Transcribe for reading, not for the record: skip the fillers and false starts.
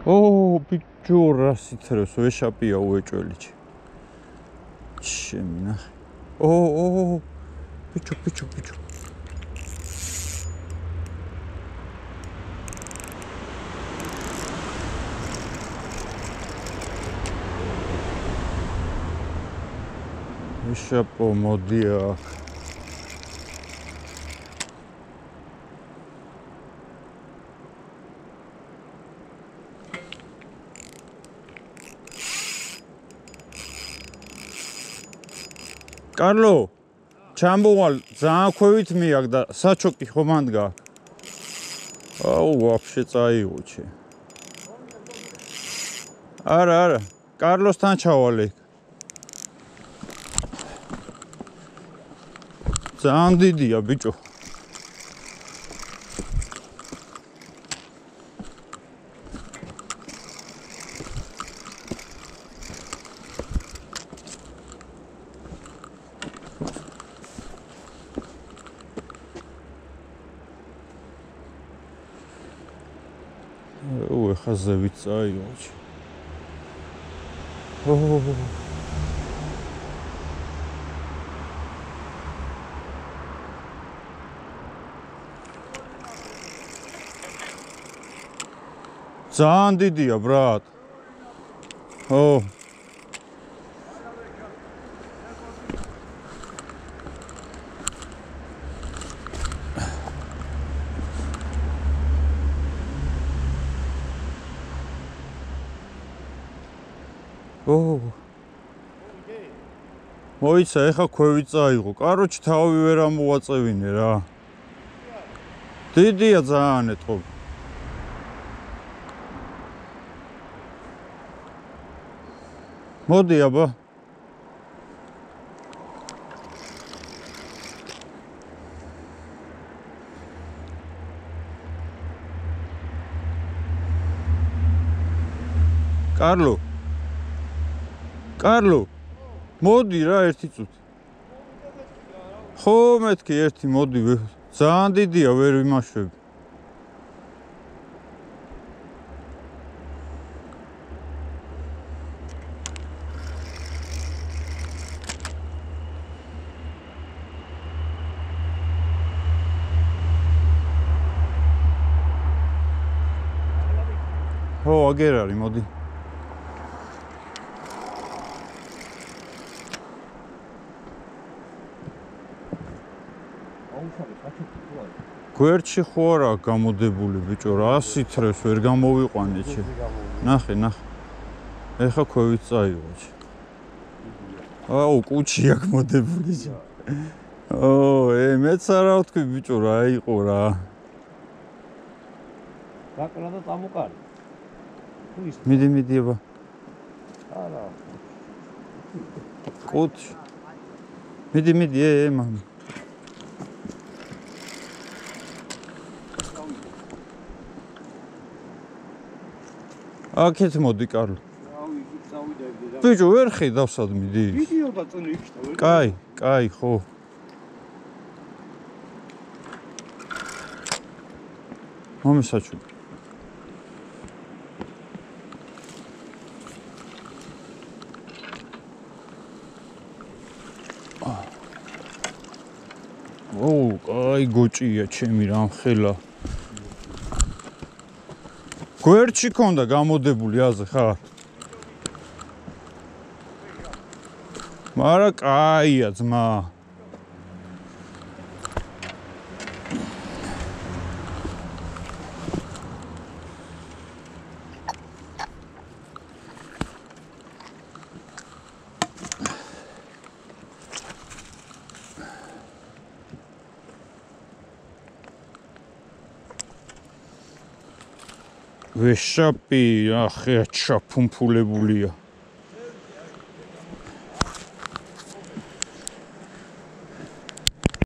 ო ბიჭო რა სითრებს ვეშაპია უეჭველიჩი შემი ნახე ო ბიჭო ვეშაპო მოდი აქ კარლო ჩამოვალ ძალიან ქვევით მიაკ და საჩოკი ხომ ამდგა აუ ვაფშე წაიღუჩე არა კარლოსთან ჩავალე ძალიან დიდია ბიჭო ხაზევით წაიღუჩი ძალიან დიდია ბრატ მოიცა ეხა ქვევით წაიღო კაროჩი თავი ვერ ამოვაწევინე რა დიდია ძალიან ეთყო მოდი აბა კარლო მოდი რა ერთი წუთი ხო მეთქი ერთი მოდი ძალიან დიდია ვერ ვიმაშვები ხო აგერ არის მოდი გვერდში ხო არა გამოდებული ბიჭო რა სითრებს ვერ გამოვიყვანე ჩე ნახე ეხა ქვევით წაიღო აუ კუჩი აქ მოდებული ჩე მეც არა ვთქვი ბიჭო რა იყო რა რაკლა და წამოყარი მიდი აბა არა კუჩი მიდი მამი აქეთ მოდი კარლო ბიჭო ვერ ხედავსად მიდი ვიდეო და წინ იქშთა ვერ კაი ხო მომისაჩუ კაი გოჭია ჩემი რამხელა გვერდში ქონდა გამოდებული აზე ხარ მარა კაია ძმა ვეშაპი ახე ჩაფუმფულებულია